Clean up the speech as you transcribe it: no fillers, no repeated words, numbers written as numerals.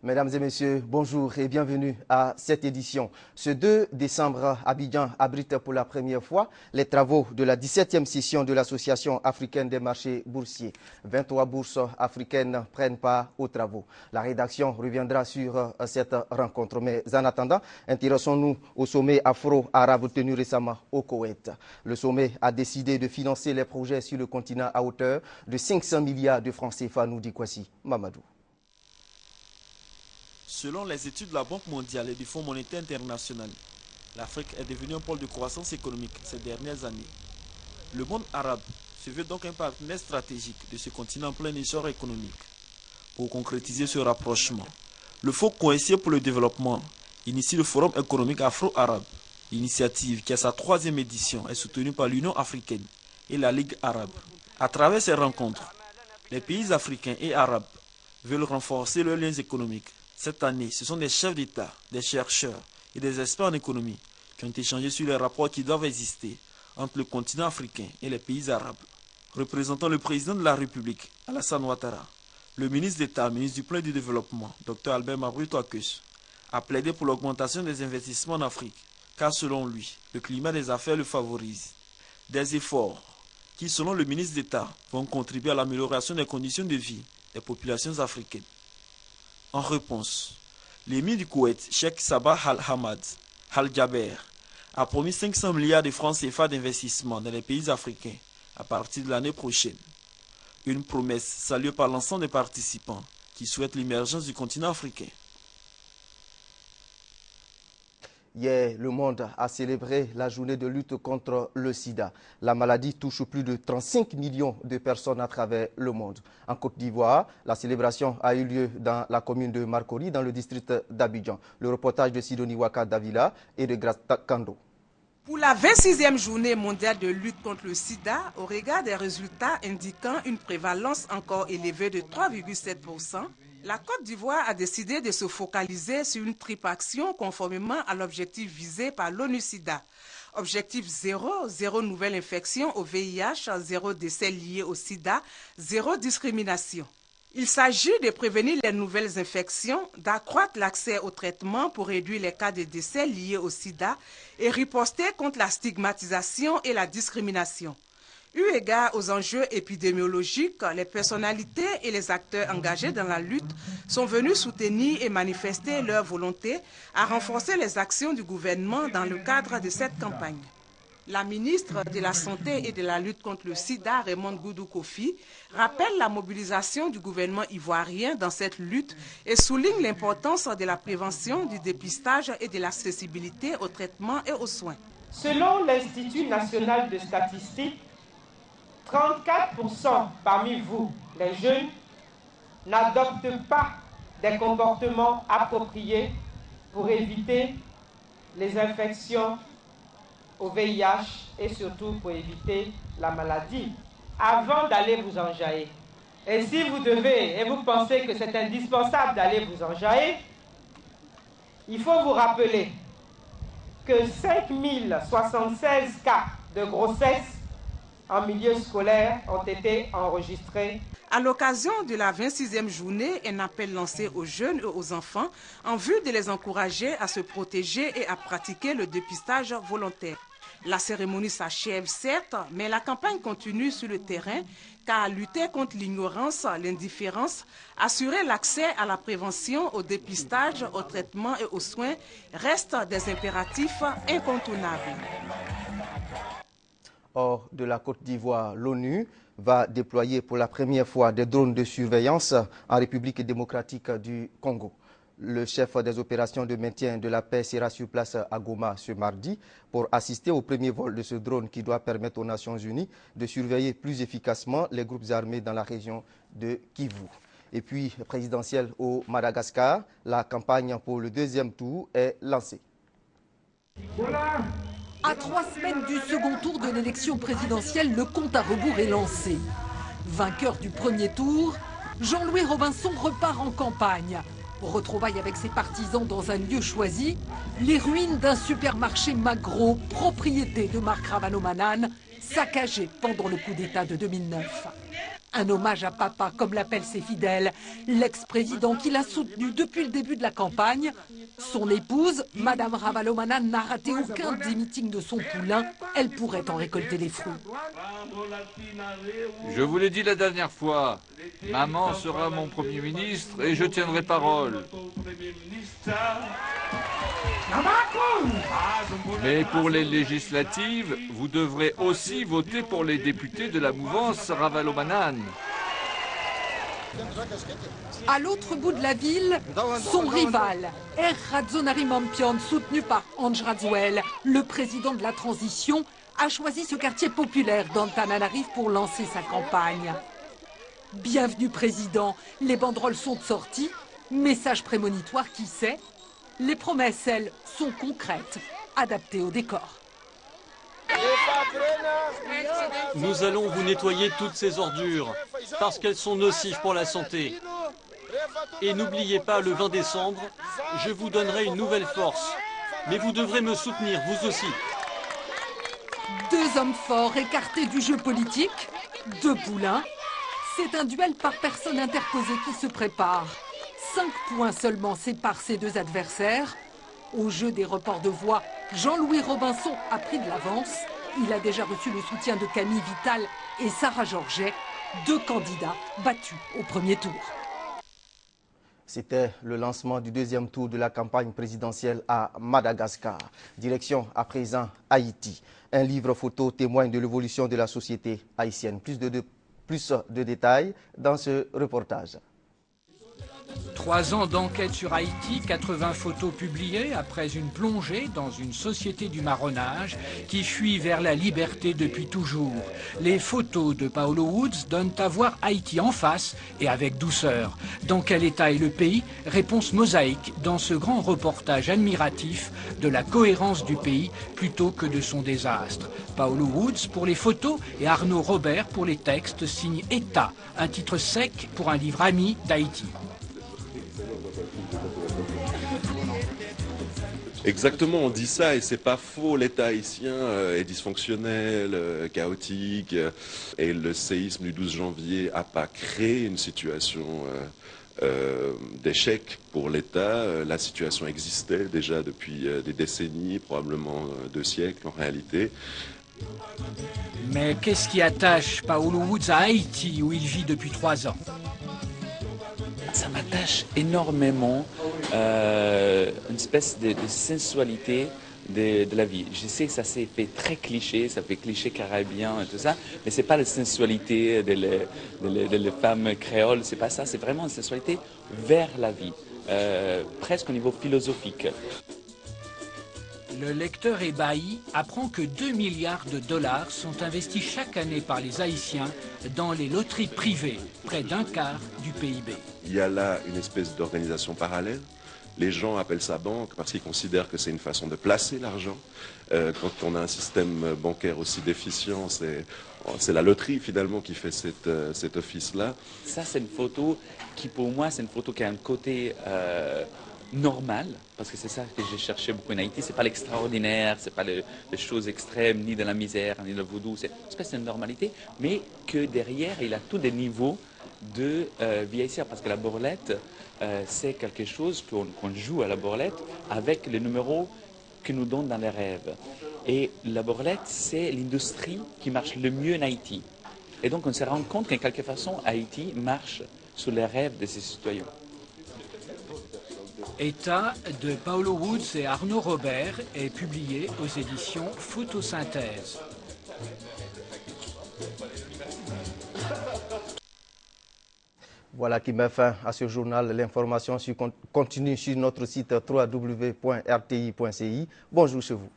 Mesdames et messieurs, bonjour et bienvenue à cette édition. Ce 2 décembre, Abidjan abrite pour la première fois les travaux de la 17e session de l'Association africaine des marchés boursiers. 23 bourses africaines prennent part aux travaux. La rédaction reviendra sur cette rencontre. Mais en attendant, intéressons-nous au sommet afro-arabe tenu récemment au Koweït. Le sommet a décidé de financer les projets sur le continent à hauteur de 500 milliards de francs CFA, nous dit Kwasi Mamadou. Selon les études de la Banque mondiale et du Fonds monétaire international, l'Afrique est devenue un pôle de croissance économique ces dernières années. Le monde arabe se veut donc un partenaire stratégique de ce continent en plein essor économique. Pour concrétiser ce rapprochement, le Fonds coïncide pour le développement initie le Forum économique afro-arabe. L'initiative, qui a sa 3e édition, est soutenue par l'Union africaine et la Ligue arabe. À travers ces rencontres, les pays africains et arabes veulent renforcer leurs liens économiques. Cette année, ce sont des chefs d'État, des chercheurs et des experts en économie qui ont échangé sur les rapports qui doivent exister entre le continent africain et les pays arabes. Représentant le président de la République, Alassane Ouattara, le ministre d'État, ministre du Plan et du Développement, Dr Albert Mabrito Akeus, a plaidé pour l'augmentation des investissements en Afrique, car selon lui, le climat des affaires le favorise. Des efforts qui, selon le ministre d'État, vont contribuer à l'amélioration des conditions de vie des populations africaines. En réponse, l'émir du Koweït, Cheikh Sabah Al-Hamad Al-Jaber, a promis 500 milliards de francs CFA d'investissement dans les pays africains à partir de l'année prochaine. Une promesse saluée par l'ensemble des participants qui souhaitent l'émergence du continent africain. Hier, le monde a célébré la journée de lutte contre le sida. La maladie touche plus de 35 millions de personnes à travers le monde. En Côte d'Ivoire, la célébration a eu lieu dans la commune de Marcory, dans le district d'Abidjan. Le reportage de Sidonie Waka Davila et de Grasta Kando. Pour la 26e journée mondiale de lutte contre le sida, au regard des résultats indiquant une prévalence encore élevée de 3,7%, la Côte d'Ivoire a décidé de se focaliser sur une triple action conformément à l'objectif visé par l'ONU-SIDA. Objectif 0, 0 nouvelle infection au VIH, 0 décès liés au sida, 0 discrimination. Il s'agit de prévenir les nouvelles infections, d'accroître l'accès au traitement pour réduire les cas de décès liés au sida et riposter contre la stigmatisation et la discrimination. Eu égard aux enjeux épidémiologiques, les personnalités et les acteurs engagés dans la lutte sont venus soutenir et manifester leur volonté à renforcer les actions du gouvernement dans le cadre de cette campagne. La ministre de la Santé et de la lutte contre le sida, Raymond Goudou Kofi, rappelle la mobilisation du gouvernement ivoirien dans cette lutte et souligne l'importance de la prévention, du dépistage et de l'accessibilité au traitement et aux soins. Selon l'Institut national de statistique, 34% parmi vous, les jeunes, n'adoptent pas des comportements appropriés pour éviter les infections au VIH et surtout pour éviter la maladie avant d'aller vous enjailler. Et si vous devez et vous pensez que c'est indispensable d'aller vous enjailler, il faut vous rappeler que 5076 cas de grossesse en milieu scolaire ont été enregistrés. À l'occasion de la 26e journée, un appel lancé aux jeunes et aux enfants en vue de les encourager à se protéger et à pratiquer le dépistage volontaire. La cérémonie s'achève certes, mais la campagne continue sur le terrain car lutter contre l'ignorance, l'indifférence, assurer l'accès à la prévention, au dépistage, au traitement et aux soins restent des impératifs incontournables. Hors de la Côte d'Ivoire, l'ONU va déployer pour la première fois des drones de surveillance en République démocratique du Congo. Le chef des opérations de maintien de la paix sera sur place à Goma ce mardi pour assister au premier vol de ce drone qui doit permettre aux Nations Unies de surveiller plus efficacement les groupes armés dans la région de Kivu. Et puis, présidentielle au Madagascar, la campagne pour le deuxième tour est lancée. À 3 semaines du second tour de l'élection présidentielle, le compte à rebours est lancé. Vainqueur du premier tour, Jean-Louis Robinson repart en campagne. Retrouvailles avec ses partisans dans un lieu choisi, les ruines d'un supermarché Magro, propriété de Marc Ravalomanane, saccagé pendant le coup d'État de 2009. Un hommage à papa, comme l'appellent ses fidèles. L'ex-président qui l'a soutenu depuis le début de la campagne. Son épouse, Madame Ravalomanane, n'a raté aucun des meetings de son poulain. Elle pourrait en récolter les fruits. Je vous l'ai dit la dernière fois, maman sera mon Premier ministre et je tiendrai parole. Mais pour les législatives, vous devrez aussi voter pour les députés de la mouvance Ravalomanane. À l'autre bout de la ville, son rival, Errazonari Mampion, soutenu par Ange Razuel, le président de la transition, a choisi ce quartier populaire d'Antananarive pour lancer sa campagne. Bienvenue président, les banderoles sont sorties, message prémonitoire qui sait. Les promesses, elles, sont concrètes, adaptées au décor. Nous allons vous nettoyer toutes ces ordures, parce qu'elles sont nocives pour la santé. Et n'oubliez pas, le 20 décembre, je vous donnerai une nouvelle force. Mais vous devrez me soutenir, vous aussi. Deux hommes forts écartés du jeu politique, deux poulains. C'est un duel par personne interposée qui se prépare. 5 points seulement séparent ces deux adversaires. Au jeu des reports de voix, Jean-Louis Robinson a pris de l'avance. Il a déjà reçu le soutien de Camille Vital et Sarah Georget, deux candidats battus au premier tour. C'était le lancement du deuxième tour de la campagne présidentielle à Madagascar. Direction à présent Haïti. Un livre photo témoigne de l'évolution de la société haïtienne. Plus de détails dans ce reportage. 3 ans d'enquête sur Haïti, 80 photos publiées après une plongée dans une société du marronnage qui fuit vers la liberté depuis toujours. Les photos de Paolo Woods donnent à voir Haïti en face et avec douceur. Dans quel état est le pays? Réponse mosaïque dans ce grand reportage admiratif de la cohérence du pays plutôt que de son désastre. Paolo Woods pour les photos et Arnaud Robert pour les textes signe État, un titre sec pour un livre ami d'Haïti. Exactement, on dit ça et c'est pas faux. L'État haïtien est dysfonctionnel, chaotique, et le séisme du 12 janvier n'a pas créé une situation d'échec pour l'État. La situation existait déjà depuis des décennies, probablement 2 siècles en réalité. Mais qu'est-ce qui attache Paolo Woods à Haïti où il vit depuis 3 ans? Ça m'attache énormément, une espèce de sensualité de la vie. Je sais que ça s'est fait très cliché, ça fait cliché caribéen et tout ça, mais c'est pas la sensualité des femmes créoles, c'est pas ça, c'est vraiment une sensualité vers la vie, presque au niveau philosophique. Le lecteur ébahi apprend que 2 milliards de dollars sont investis chaque année par les Haïtiens dans les loteries privées, près d'un quart du PIB. Il y a là une espèce d'organisation parallèle. Les gens appellent ça banque parce qu'ils considèrent que c'est une façon de placer l'argent. Quand on a un système bancaire aussi déficient, c'est la loterie finalement qui fait cet office-là. Ça, c'est une photo qui, pour moi, c'est une photo qui a un côté normal, parce que c'est ça que j'ai cherché beaucoup en Haïti. C'est pas l'extraordinaire, c'est pas les choses extrêmes, ni de la misère, ni le vaudou. C'est une normalité, mais que derrière, il a tous des niveaux de vie haïtienne, parce que la borlette, c'est quelque chose qu'on joue à la borlette avec les numéros que nous donnent dans les rêves. Et la borlette, c'est l'industrie qui marche le mieux en Haïti. Et donc on se rend compte qu'en quelque façon, Haïti marche sous les rêves de ses citoyens. État de Paolo Woods et Arnaud Robert est publié aux éditions Photosynthèse. Voilà qui met fin à ce journal. L'information continue sur notre site www.rti.ci. Bonjour chez vous.